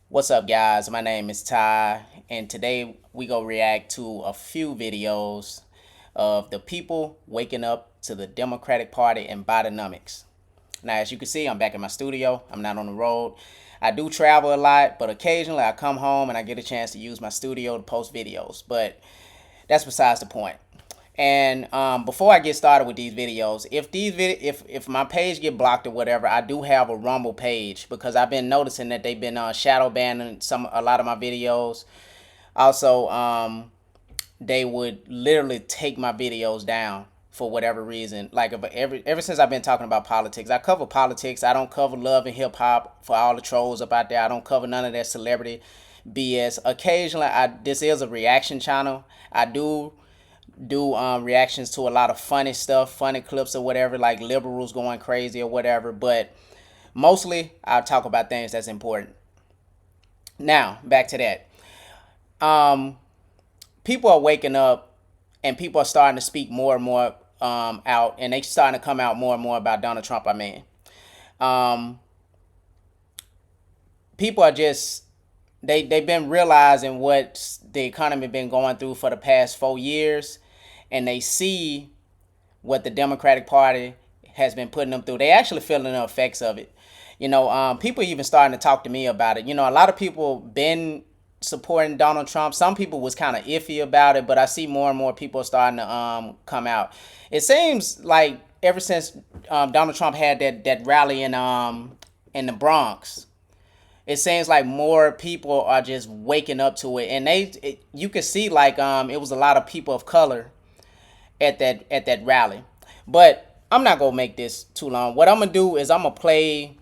What's up, guys? My name is Ty, and today we go react to a few videos of the people waking up to the Democratic Party and Bidenomics. Now, as you can see, I'm back in my studio. I'm not on the road. I do travel a lot, but occasionally I come home and I get a chance to use my studio to post videos. But that's besides the point. And before I get started with these videos, if my page get blocked or whatever, I do have a Rumble page because I've been noticing that they've been shadow banning a lot of my videos. Also, they would literally take my videos down for whatever reason. Like ever since I've been talking about politics, I cover politics. I don't cover love and hip hop for all the trolls up out there. I don't cover none of that celebrity BS. Occasionally, this is a reaction channel. I do reactions to a lot of funny stuff, funny clips or whatever, like liberals going crazy or whatever. But mostly, I'll talk about things that's important. Now, back to that. Um, People are waking up, and people are starting to speak more and more out, and they starting to come out more and more about Donald Trump. Um, People are just they've been realizing what the economy been going through for the past 4 years, and they see what the Democratic Party has been putting them through. They actually feeling the effects of it. People even starting to talk to me about it. A lot of people been supporting Donald Trump. Some people was kind of iffy about it, but I see more and more people starting to come out. It seems like ever since Donald Trump had that rally in the Bronx, it seems like more people are just waking up to it, and you can see like it was a lot of people of color at that rally. But I'm not gonna make this too long. What I'm gonna do is I'm gonna play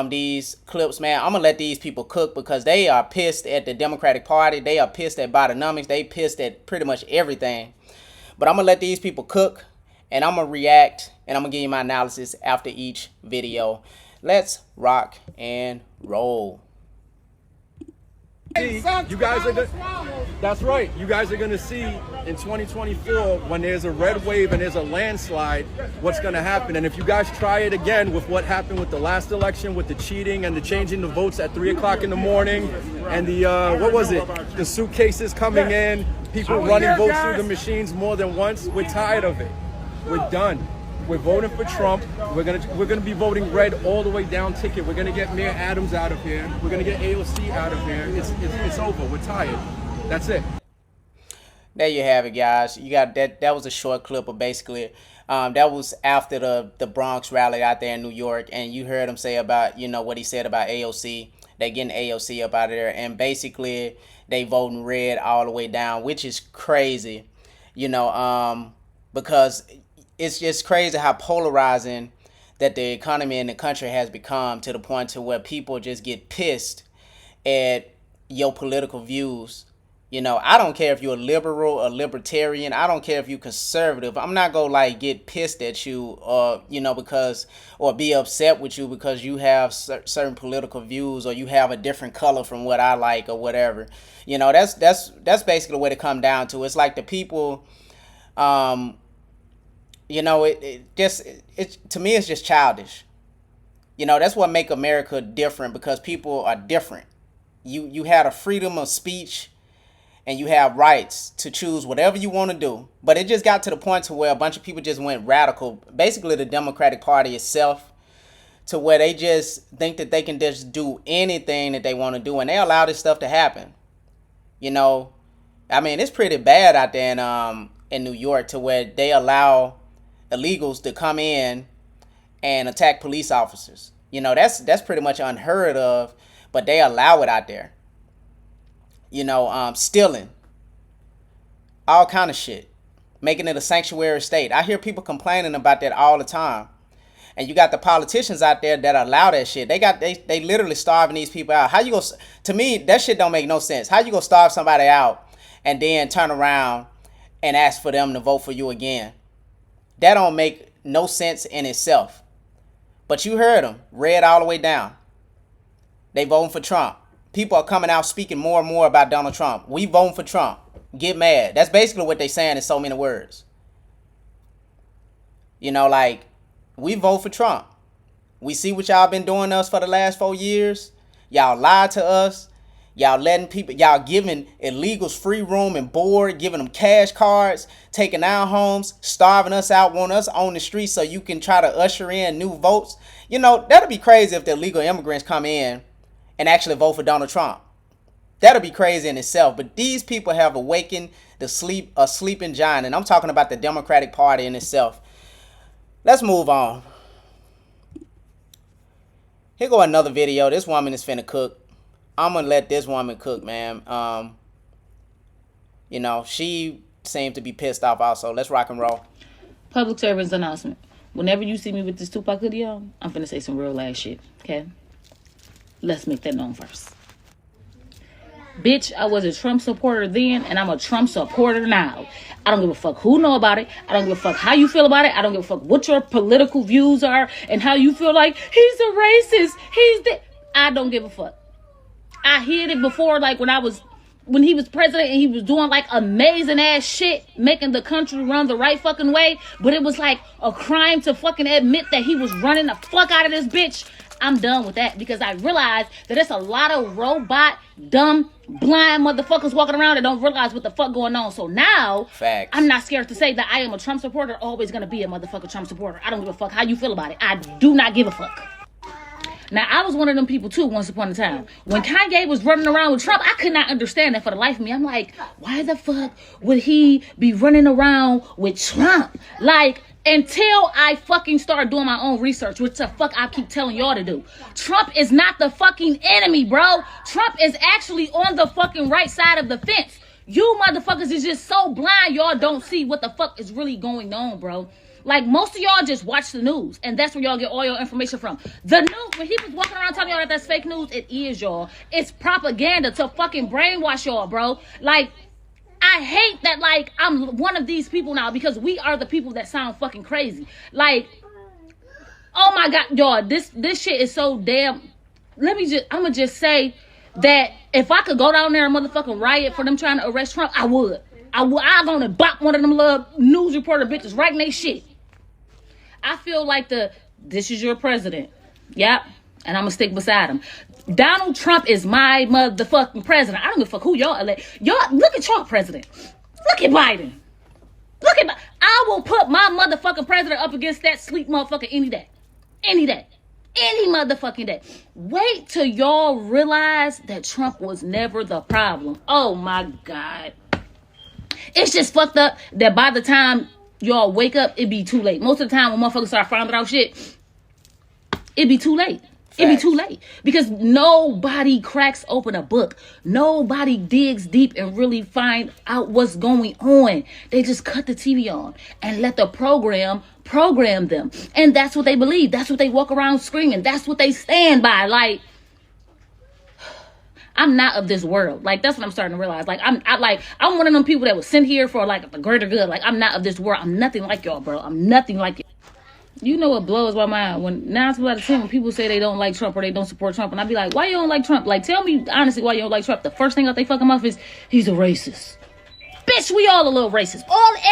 these clips, man. I'm gonna let these people cook because they are pissed at the Democratic Party. They are pissed at Bidenomics. They pissed at pretty much everything. But I'm gonna let these people cook, and I'm gonna react, and I'm gonna give you my analysis after each video. Let's rock and roll. See, you guys are that's right. You guys are going to see in 2024 when there's a red wave and there's a landslide, what's going to happen. And if you guys try it again with what happened with the last election, with the cheating and the changing the votes at 3 o'clock in the morning, and the what was it? The suitcases coming in, people running votes through the machines more than once. We're tired of it. We're done. We're voting for Trump. We're gonna be voting red all the way down ticket. We're gonna get Mayor Adams out of here. We're gonna get AOC out of here. It's over. We're tired. That's it. There you have it, guys. You got that. That was a short clip of basically. That was after the Bronx rally out there in New York, and you heard him say about what he said about AOC. They getting AOC up out of there, and basically they voting red all the way down, which is crazy. Because it's just crazy how polarizing that the economy in the country has become to the point to where people just get pissed at your political views. I don't care if you're a liberal, a libertarian. I don't care if you're conservative. I'm not gonna like get pissed at you, or because, or be upset with you because you have certain political views or you have a different color from what I like or whatever. That's basically what it come down to. It's like the people, um, it to me it's just childish. That's what make America different, because people are different. You had a freedom of speech, and you have rights to choose whatever you want to do. But it just got to the point to where a bunch of people just went radical. Basically, the Democratic Party itself, to where they just think that they can just do anything that they want to do, and they allow this stuff to happen. You know, it's pretty bad out there in New York, to where they allow illegals to come in and attack police officers. That's pretty much unheard of, but they allow it out there. Stealing, all kind of shit, making it a sanctuary state. I hear people complaining about that all the time. And you got the politicians out there that allow that shit. They literally starving these people out. How you go? To me, that shit don't make no sense. How you gonna starve somebody out and then turn around and ask for them to vote for you again? That don't make no sense in itself. But you heard them, red all the way down. They voting for Trump. People are coming out speaking more and more about Donald Trump. We voting for Trump. Get mad. That's basically what they saying in so many words. Like, we vote for Trump. We see what y'all been doing to us for the last 4 years. Y'all lied to us. Y'all letting people, y'all giving illegals free room and board, giving them cash cards, taking our homes, starving us out, want us on the street so you can try to usher in new votes. You know, that'll be crazy if the illegal immigrants come in and actually vote for Donald Trump. That'll be crazy in itself. But these people have awakened a sleeping giant. And I'm talking about the Democratic Party in itself. Let's move on. Here go another video. This woman is finna cook. I'm gonna let this woman cook, man. You know, she seemed to be pissed off also. Let's rock and roll. Public service announcement. Whenever you see me with this Tupac hoodie on, I'm finna say some real ass shit, okay? Let's make that known first. Bitch, I was a Trump supporter then, and I'm a Trump supporter now. I don't give a fuck who know about it. I don't give a fuck how you feel about it. I don't give a fuck what your political views are and how you feel like he's a racist. I don't give a fuck. I heard it before, like when he was president and he was doing like amazing ass shit, making the country run the right fucking way. But it was like a crime to fucking admit that he was running the fuck out of this bitch. I'm done with that because I realize that there's a lot of robot, dumb, blind motherfuckers walking around that don't realize what the fuck going on. So now, facts. I'm not scared to say that I am a Trump supporter, always gonna be a motherfucker Trump supporter. I don't give a fuck how you feel about it. I do not give a fuck. Now, I was one of them people too once upon a time. When Kanye was running around with Trump, I could not understand that for the life of me. I'm like, why the fuck would he be running around with Trump? Like, until I fucking start doing my own research, which the fuck I keep telling y'all to do. Trump is not the fucking enemy, bro. Trump is actually on the fucking right side of the fence. You motherfuckers is just so blind, y'all don't see what the fuck is really going on, bro. Like, most of y'all just watch the news, and that's where y'all get all your information from. The news, when he was walking around telling y'all that that's fake news, it is, y'all. It's propaganda to fucking brainwash y'all, bro. Like, I hate that, like, I'm one of these people now because we are the people that sound fucking crazy. Oh my God, y'all, this shit is so damn... I'ma just say that if I could go down there and motherfucking riot for them trying to arrest Trump, I would. I'm gonna bop one of them little news reporter bitches right in they shit. I feel like this is your president. Yep. And I'm gonna stick beside him. Donald Trump is my motherfucking president. I don't give a fuck who y'all elect. Y'all, look at Trump president. Look at Biden. I will put my motherfucking president up against that sleep motherfucker any day. Any day. Any motherfucking day. Wait till y'all realize that Trump was never the problem. Oh my God. It's just fucked up that by the time y'all wake up, it be too late. Most of the time when motherfuckers start finding out shit, it be too late. It be too late. Because nobody cracks open a book. Nobody digs deep and really find out what's going on. They just cut the TV on and let the program them. And that's what they believe. That's what they walk around screaming. That's what they stand by. Like, I'm not of this world. Like, that's what I'm starting to realize. Like, I'm one of them people that was sent here for, like, the greater good. Like, I'm not of this world. I'm nothing like y'all, bro. I'm nothing like you. You know what blows my mind? When 9 times out of 10, when people say they don't like Trump or they don't support Trump, and I be like, why you don't like Trump? Like, tell me honestly why you don't like Trump. The first thing out they fucking mouth is, he's a racist. Bitch, we all a little racist.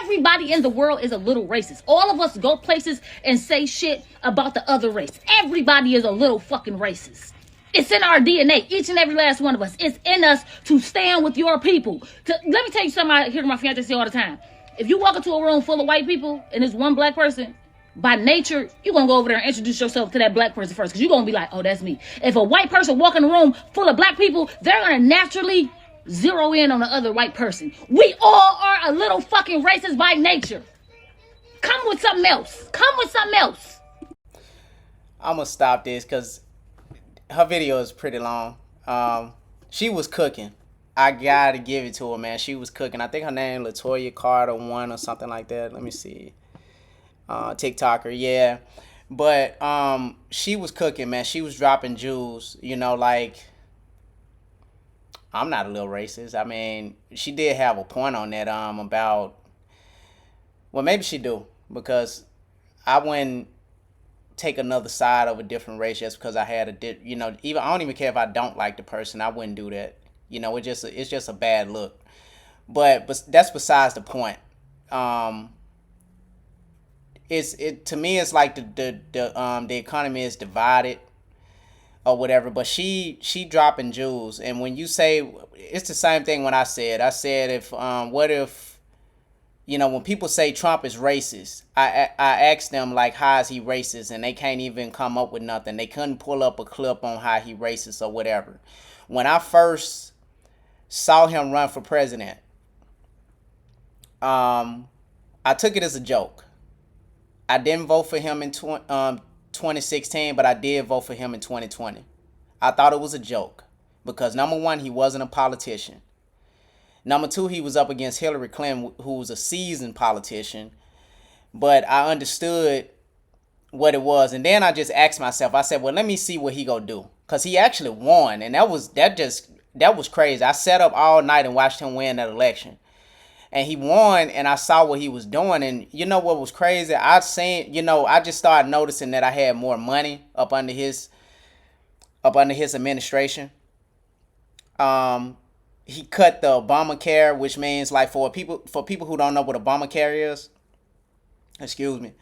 Everybody in the world is a little racist. All of us go places and say shit about the other race. Everybody is a little fucking racist. It's in our DNA, each and every last one of us. It's in us to stand with your people. Let me tell you something I hear my fiance say all the time. If you walk into a room full of white people and there's one black person, by nature, you're going to go over there and introduce yourself to that black person first. Because you're going to be like, oh, that's me. If a white person walk in a room full of black people, they're going to naturally zero in on the other white person. We all are a little fucking racist by nature. Come with something else. I'm going to stop this because her video is pretty long. She was cooking. I gotta give it to her, man. She was cooking. I think her name Latoya Carter 1 or something like that. Let me see. TikToker, yeah. But she was cooking, man. She was dropping jewels. You know, like, I'm not a little racist. I mean, she did have a point on that about, well, maybe she do, because I wouldn't take another side of a different race just because I had even I don't even care if I don't like the person. I wouldn't do that. You know, it's just a bad look. But that's besides the point. To me, it's like the economy is divided. or whatever. But she dropping jewels. And when you say, it's the same thing when I said if what if, you know, when people say Trump is racist, I asked them, like, how is he racist? And they can't even come up with nothing. They couldn't pull up a clip on how he racist or whatever. When I first saw him run for president, I took it as a joke. I didn't vote for him in 2016, but I did vote for him in 2020. I thought it was a joke because, number one, he wasn't a politician. Number two, he was up against Hillary Clinton, who was a seasoned politician. But I understood what it was. And then I just asked myself, I said, well, let me see what he gonna do. Because he actually won. And that was crazy. I sat up all night and watched him win that election. And he won, and I saw what he was doing. And you know what was crazy? I just started noticing that I had more money up under his administration. He cut the Obamacare, which means, like, for people who don't know what Obamacare is, excuse me,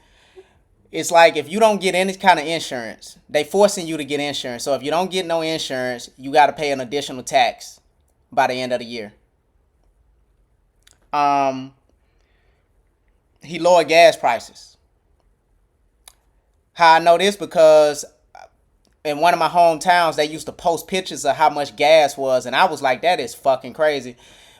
it's like if you don't get any kind of insurance, they forcing you to get insurance. So if you don't get no insurance, you got to pay an additional tax by the end of the year. He lowered gas prices. How I know this, because in one of my hometowns, they used to post pictures of how much gas was, and I was like, that is fucking crazy.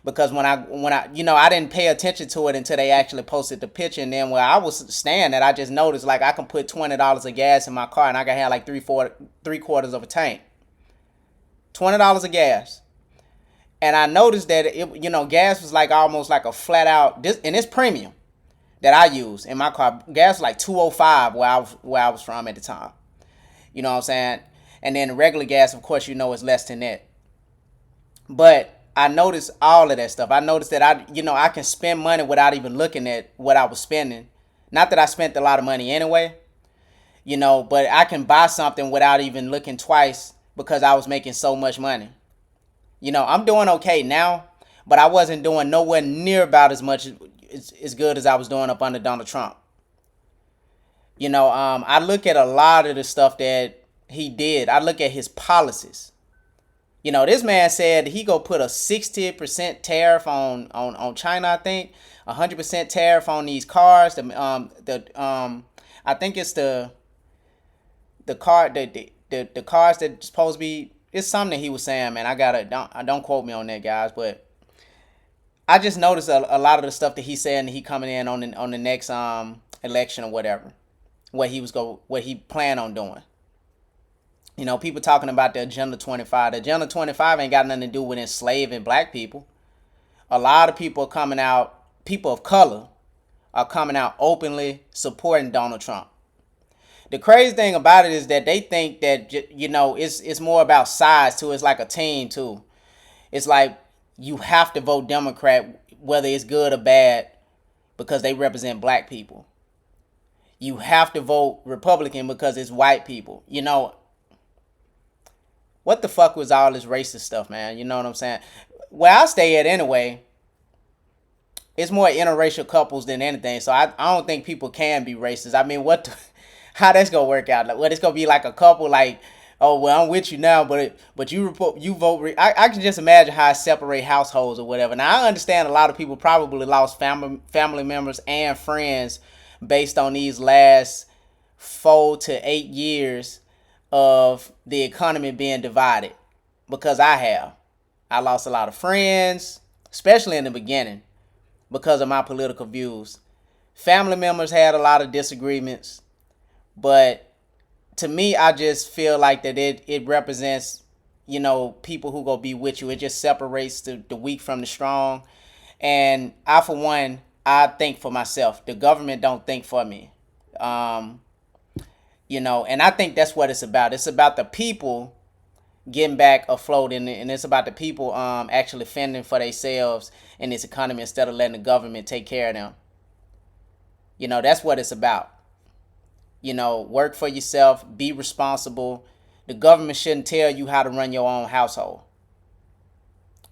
Because when I I didn't pay attention to it until they actually posted the picture, and then where I was staying at, I just noticed, like, I can put $20 of gas in my car and I can have like three quarters of a tank. $20 of gas. And I noticed that gas was like almost like a flat out, and it's premium that I use in my car. Gas was like $2.05 where I was from at the time. You know what I'm saying? And then the regular gas, of course, is less than that. But I noticed all of that stuff. I noticed that I can spend money without even looking at what I was spending. Not that I spent a lot of money anyway, but I can buy something without even looking twice because I was making so much money. I'm doing okay now, but I wasn't doing nowhere near about as much as good as I was doing up under Donald Trump. I look at a lot of the stuff that he did. I look at his policies. This man said he go put a 60% tariff on China, I think. 100% tariff on these cars. I think it's the cars that's supposed to be. It's something that he was saying, man. Don't quote me on that, guys, but I just noticed a lot of the stuff that he's saying that he coming in on the next election or whatever. What he planned on doing. People talking about the Agenda 25. The Agenda 25 ain't got nothing to do with enslaving black people. A lot of people people of color, are coming out openly supporting Donald Trump. The crazy thing about it is that they think that, it's more about size too. It's like a team too. It's like you have to vote Democrat, whether it's good or bad, because they represent black people. You have to vote Republican because it's white people. What the fuck was all this racist stuff, man? You know what I'm saying? Where I stay at anyway, it's more interracial couples than anything. So I don't think people can be racist. I mean, how that's gonna work out? Like, what, it's gonna be like a couple, like, oh well, I'm with you now, but you vote. I can just imagine how I separate households or whatever. Now I understand a lot of people probably lost family members and friends based on these last 4 to 8 years of the economy being divided, because I lost a lot of friends, especially in the beginning, because of my political views. Family members had a lot of disagreements, but to me, I just feel like that it represents, people who gonna be with you. It just separates the weak from the strong. And I, for one, I think for myself. The government don't think for me. And I think that's what it's about. It's about the people getting back afloat, and it's about the people actually fending for themselves in this economy instead of letting the government take care of them. That's what it's about. Work for yourself, be responsible. The government shouldn't tell you how to run your own household.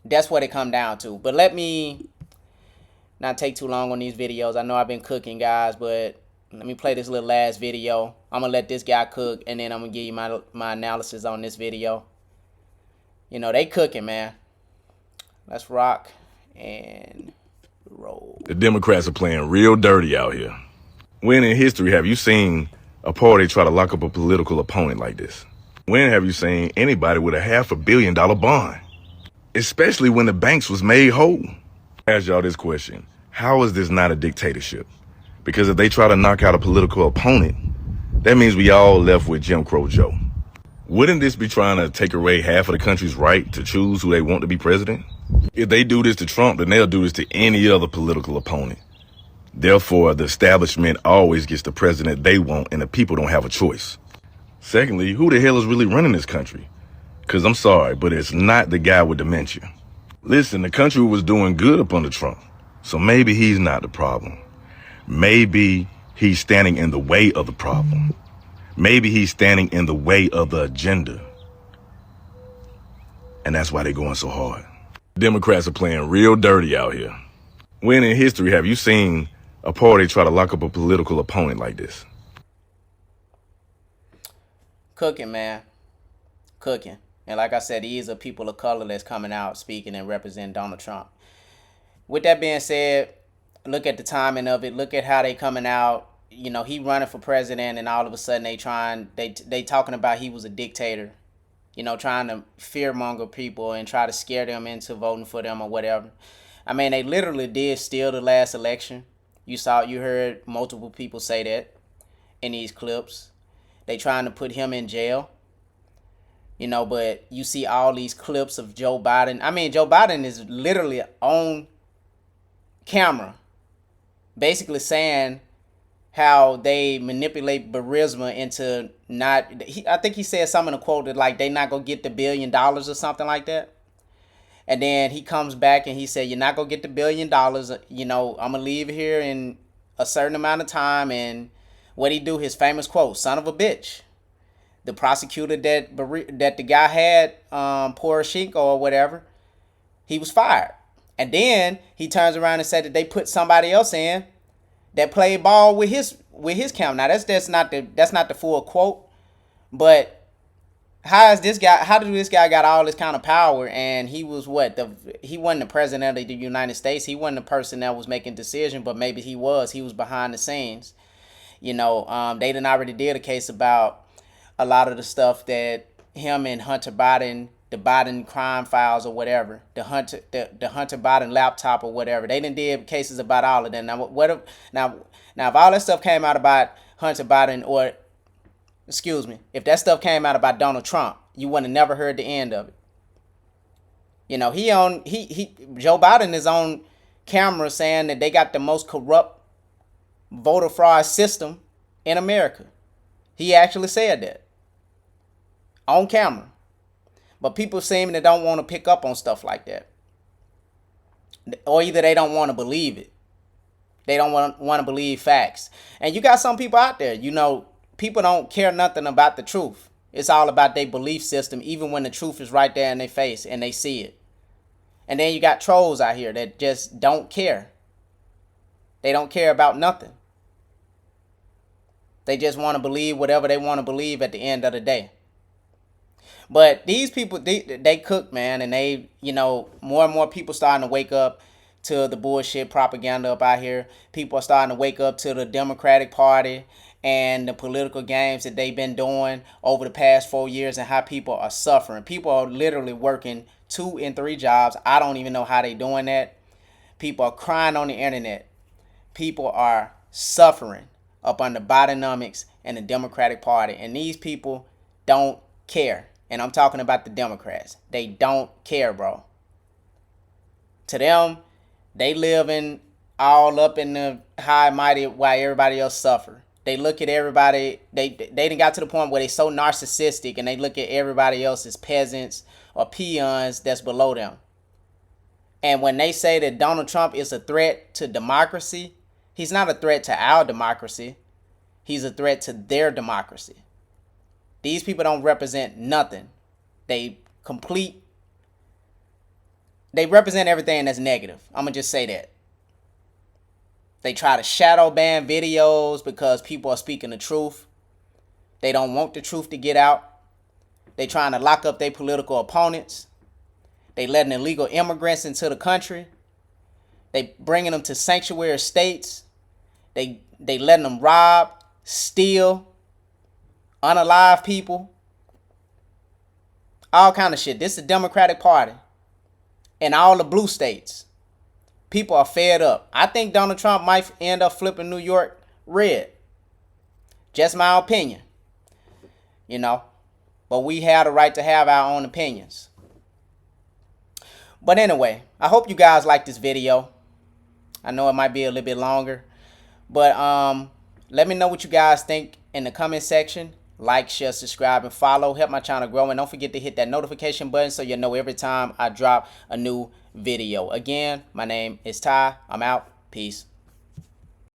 That's what it come down to. But let me not take too long on these videos. I know I've been cooking, guys, but Let me play this little last video. I'm gonna let this guy cook, and then I'm gonna give you my analysis on this video. You know, they cooking, man. Let's rock and roll. The Democrats are playing real dirty out here. When in history have you seen a party try to lock up a political opponent like this? When have you seen anybody with a $500 million bond? Especially when the banks was made whole. Ask y'all this question. How is this not a dictatorship? Because if they try to knock out a political opponent, that means we all left with Jim Crow Joe. Wouldn't this be trying to take away half of the country's right to choose who they want to be president? If they do this to Trump, then they'll do this to any other political opponent. Therefore, the establishment always gets the president they want, and the people don't have a choice. Secondly, who the hell is really running this country? Because I'm sorry, but it's not the guy with dementia. Listen, the country was doing good up under Trump, so maybe he's not the problem. Maybe he's standing in the way of the problem. Maybe he's standing in the way of the agenda. And that's why they're going so hard. Democrats are playing real dirty out here. When in history have you seen a party try to lock up a political opponent like this? Cooking, man. Cooking. And like I said, these are people of color that's coming out speaking and representing Donald Trump. With that being said, look at the timing of it. Look at how they coming out. You know, he running for president, and all of a sudden they talking about he was a dictator. You know, trying to fearmonger people and try to scare them into voting for them or whatever. I mean, they literally did steal the last election. You heard multiple people say that in these clips. They trying to put him in jail. You know, but you see all these clips of Joe Biden. I mean, Joe Biden is literally on camera basically saying how they manipulate Burisma into not, I think he said something to quote that like they not gonna get the $1 billion or something like that. And then he comes back and he said, you're not gonna get the $1 billion. You know, I'm gonna leave here in a certain amount of time. And what he do, his famous quote, son of a bitch. The prosecutor that the guy had, Poroshenko or whatever, he was fired. And then he turns around and said that they put somebody else in that played ball with his camp. Now that's not the full quote, but how did this guy got all this kind of power? And he was he wasn't the president of the United States. He wasn't the person that was making decisions, but maybe he was behind the scenes. You know, they already did a case about a lot of the stuff that him and Hunter Biden, the Biden crime files or whatever, the Hunter Biden laptop or whatever. They did cases about all of them. Now if all that stuff came out about Hunter Biden, or excuse me, if that stuff came out about Donald Trump, you would have never heard the end of it. You know, Joe Biden is on camera saying that they got the most corrupt voter fraud system in America. He actually said that on camera. But people seem to don't want to pick up on stuff like that. Or either they don't want to believe it. They don't want to believe facts. And you got some people out there, you know, people don't care nothing about the truth. It's all about their belief system, even when the truth is right there in their face and they see it. And then you got trolls out here that just don't care. They don't care about nothing. They just want to believe whatever they want to believe at the end of the day. But these people, they cook, man, and they, you know, more and more people starting to wake up to the bullshit propaganda up out here. People are starting to wake up to the Democratic Party and the political games that they've been doing over the past 4 years and how people are suffering. People are literally working 2 and 3 jobs. I don't even know how they doing that. People are crying on the internet. People are suffering up under Bidenomics and the Democratic Party. And these people don't care. And I'm talking about the Democrats. They don't care, bro. To them, they living all up in the high and mighty while everybody else suffer. They look at everybody, they done got to the point where they so narcissistic and they look at everybody else as peasants or peons that's below them. And when they say that Donald Trump is a threat to democracy, he's not a threat to our democracy. He's a threat to their democracy. These people don't represent nothing. They represent everything that's negative. I'm going to just say that. They try to shadow ban videos because people are speaking the truth. They don't want the truth to get out. They trying to lock up their political opponents. They letting illegal immigrants into the country. They bringing them to sanctuary states. They letting them rob, steal, unalive people. All kind of shit. This is the Democratic Party. In all the blue states. People are fed up. I think Donald Trump might end up flipping New York red. Just my opinion. You know. But we have the right to have our own opinions. But anyway, I hope you guys like this video. I know it might be a little bit longer. But let me know what you guys think in the comment section. Like, share, subscribe, and follow. Help my channel grow. And don't forget to hit that notification button so you'll know every time I drop a new video. Again, my name is Ty. I'm out. Peace.